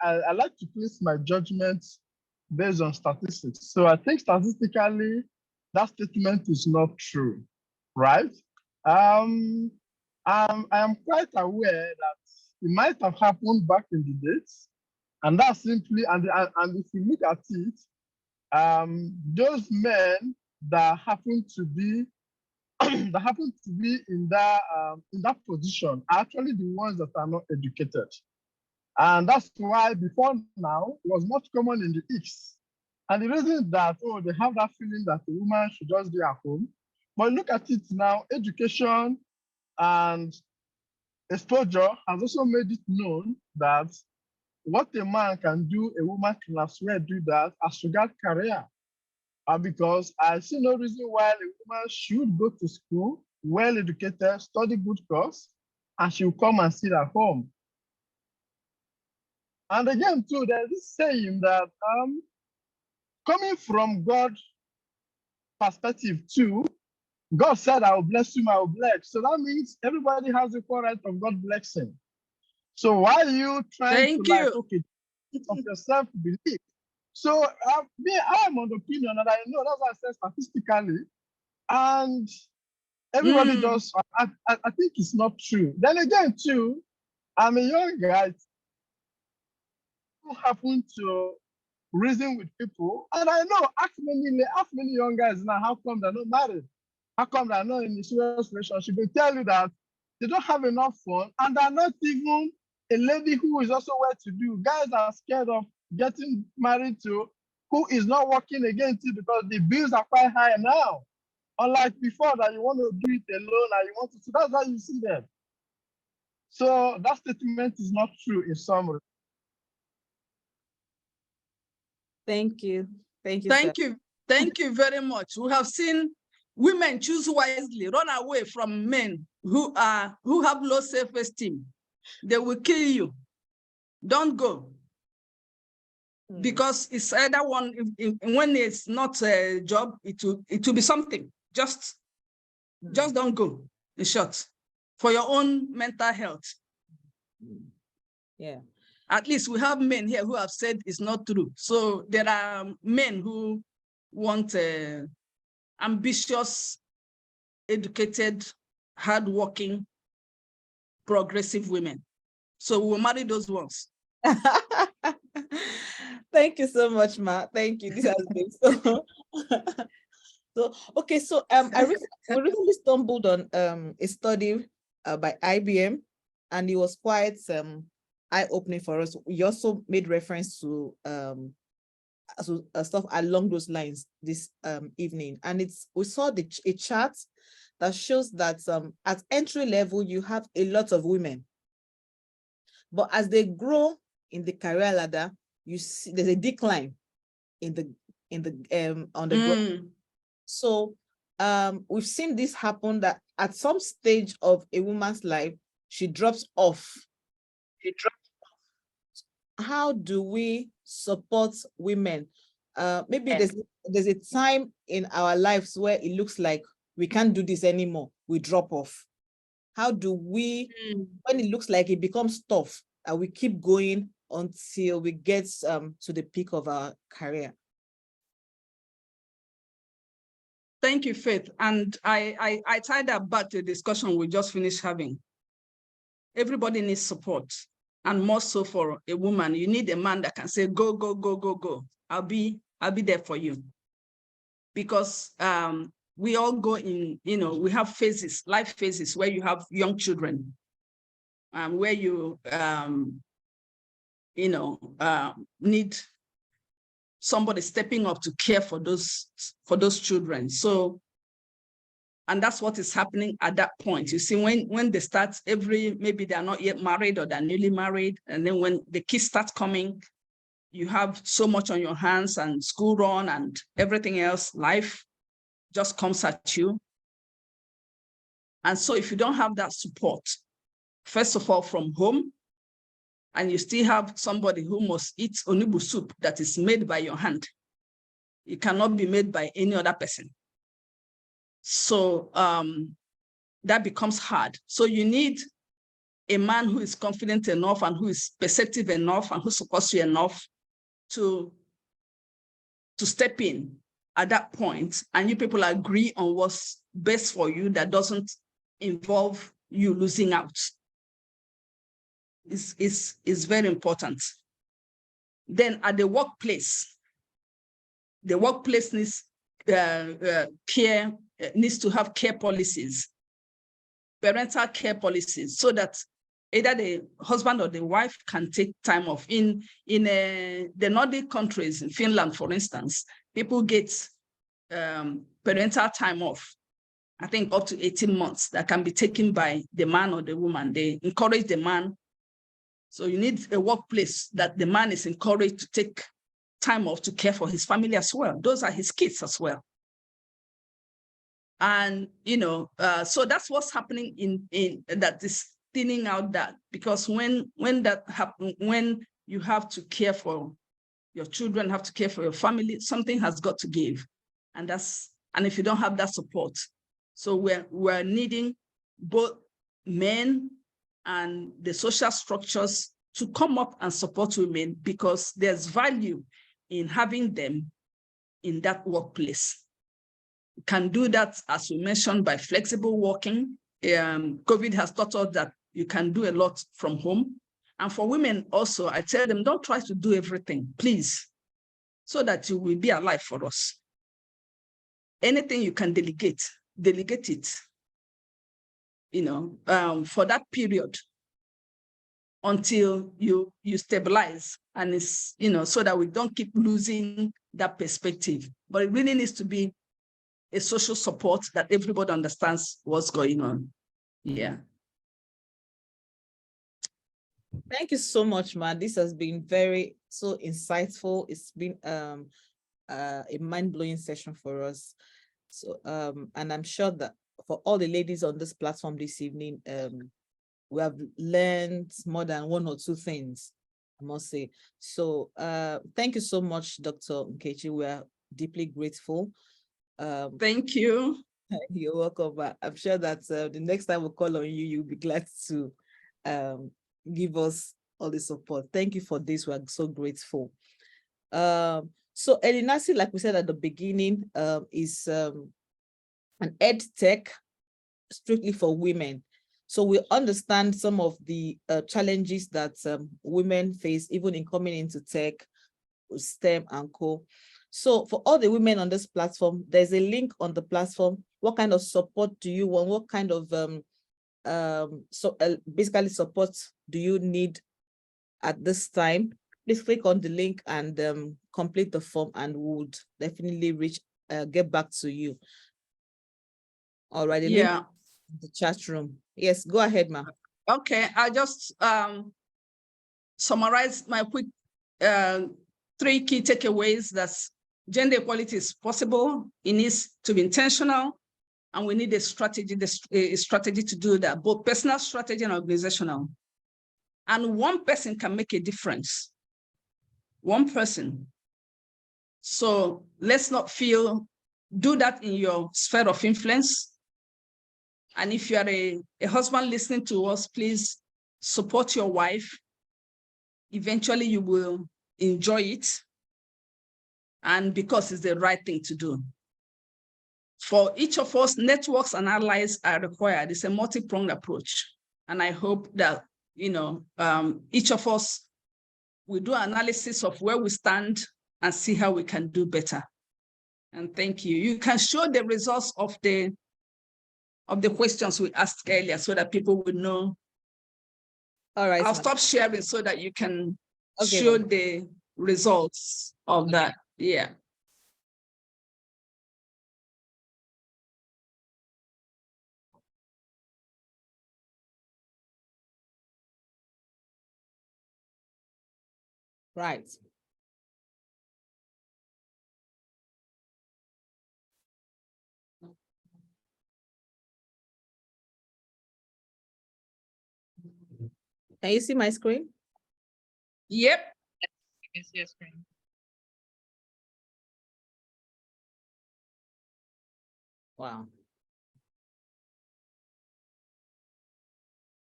I like to place my judgments based on statistics. So I think statistically, that statement is not true, right? I am quite aware that it might have happened back in the days, and that's simply, and if you look at it, those men that happen to be in that position are actually the ones that are not educated. And that's why before now, it was much common in the East. And the reason is that, they have that feeling that a woman should just be at home. But look at it now, education and exposure has also made it known that what a man can do, a woman can as well do that as regards career. And because I see no reason why a woman should go to school, well educated, study good course, and she'll come and sit at home. And again, too, there's this saying that coming from God's perspective too, God said, I will bless you, I will bless. So that means everybody has equal right of God blessing. So why are you trying Thank to like, you. okay, of yourself to believe? So I'm on the opinion that I know, that's why I said statistically, and everybody just, I think it's not true. Then again, too, I'm a young guy who happen to reason with people, and I know ask many young guys now, how come they're not married? How come they're not in a serious relationship? They tell you that they don't have enough fun, and they're not even a lady who is also well to do. Guys are scared of getting married to who is not working again too, because the bills are quite high now. Unlike before that you want to do it alone and you want to, so that's how you see them. So that statement is not true in summary. Thank you. Thank you, sir. Thank you. Thank you very much. We have seen women choose wisely, run away from men who have low self-esteem. They will kill you. Don't go. Because it's either one, when it's not a job, it will be something. Just don't go, in short, for your own mental health. Yeah. At least we have men here who have said it's not true. So there are men who want ambitious, educated, hardworking, progressive women. So we'll marry those ones. Thank you so much, Ma. Thank you. This has been so. So okay, so we recently stumbled on a study by IBM, and it was quite eye-opening for us. We also made reference to stuff along those lines this evening, and we saw a chart that shows that at entry level you have a lot of women, but as they grow in the career ladder, you see there's a decline on the growth. So we've seen this happen, that at some stage of a woman's life, she drops off. How do we support women? Maybe there's a time in our lives where it looks like we can't do this anymore, we drop off. How do we, when it looks like it becomes tough, we keep going until we get to the peak of our career? Thank you, Faith. And I tie that back to the discussion we just finished having. Everybody needs support, and more so for a woman. You need a man that can say, go, go, go, go, go. I'll be there for you. Because we all go in, we have phases, life phases, where you have young children, where you, need somebody stepping up to care for those children. So, and that's what is happening at that point. You see, when they start, maybe they're not yet married or they're newly married, and then when the kids start coming, you have so much on your hands, and school run and everything else, life just comes at you. And so if you don't have that support, first of all, from home, and you still have somebody who must eat onugbu soup that is made by your hand, it cannot be made by any other person. So that becomes hard. So you need a man who is confident enough and who is perceptive enough and who supports you enough to step in at that point, and you people agree on what's best for you that doesn't involve you losing out. Is very important. Then at the workplace needs care, needs to have care policies, parental care policies, so that either the husband or the wife can take time off. In the Nordic countries, in Finland, for instance, people get parental time off, I think up to 18 months, that can be taken by the man or the woman. They encourage the man. So you need a workplace that the man is encouraged to take time off to care for his family as well. Those are his kids as well. And, so that's what's happening in that is thinning out that, because when that happens, when you have to care for your children, have to care for your family, something has got to give. And if you don't have that support, So we're needing both men and the social structures to come up and support women, because there's value in having them in that workplace. We can do that, as we mentioned, by flexible working. COVID has taught us that you can do a lot from home. And for women also, I tell them, don't try to do everything, please, so that you will be alive for us. Anything you can delegate it, for that period until you stabilize, and it's, so that we don't keep losing that perspective. But it really needs to be a social support that everybody understands what's going on. Yeah. Thank you so much, Ma. This has been so insightful. It's been a mind-blowing session for us. So and I'm sure that for all the ladies on this platform this evening, we have learned more than one or two things, I must say. So thank you so much, Dr. Nkechi. We are deeply grateful. Thank you. You're welcome. I'm sure that the next time we call on you, you'll be glad to give us all the support. Thank you for this. We're so grateful. So Elinasi, like we said at the beginning, is an ed tech strictly for women. So we understand some of the challenges that women face, even in coming into tech, STEM and co. So for all the women on this platform, there's a link on the platform. What kind of support do you want? What kind of basically support do you need at this time? Please click on the link and complete the form, and we would definitely get back to you. All right. Yeah. The chat room. Yes, go ahead, ma'am. Okay, I just summarize my quick 3 key takeaways. That's gender equality is possible. It needs to be intentional, and we need a strategy to do that, both personal strategy and organizational. And one person can make a difference. One person. So let's not do that in your sphere of influence. And if you are a husband listening to us, please support your wife. Eventually you will enjoy it, and because it's the right thing to do. For each of us, networks and allies are required. It's a multi-pronged approach. And I hope that, each of us will do analysis of where we stand and see how we can do better. And thank you. You can show the results of the questions we asked earlier so that people will know. All right. I'll stop sharing so that you can show the results of that. Yeah. Right. Can you see my screen? Yep. You can see your screen. Wow.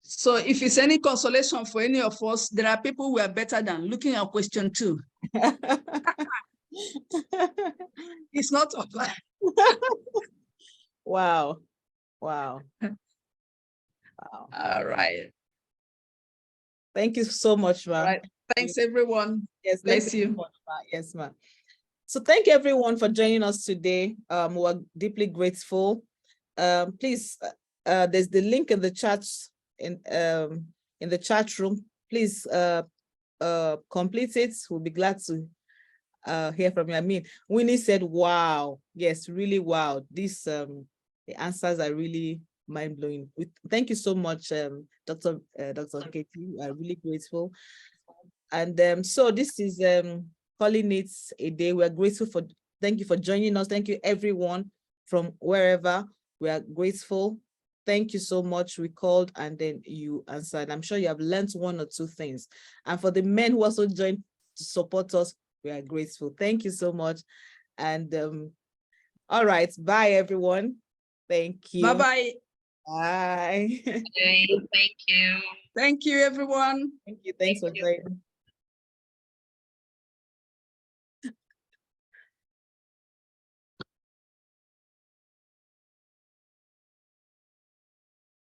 So if it's any consolation for any of us, there are people who are better than. Looking at question 2. It's not over. Wow. Wow. Wow. All right. Thank you so much, ma'am. Right. Thanks, everyone. Yes, bless you. So much, ma. Yes, ma'am. So thank you, everyone, for joining us today. We're deeply grateful. Please, there's the link in the chat in the chat room. Please complete it. We'll be glad to hear from you. I mean, Winnie said, "Wow, yes, really wow." This the answers are really mind-blowing. Thank you so much, Dr. Nkechi. I'm really grateful. And so this is calling it a day. We're grateful for. Thank you for joining us. Thank you, everyone from wherever. We are grateful. Thank you so much. We called and then you answered. I'm sure you have learned 1 or 2 things. And for the men who also joined to support us, we are grateful. Thank you so much. And all right, bye, everyone. Thank you. Bye-bye. Bye. Okay, thank you. Thank you, everyone. Thank you. Thanks for joining.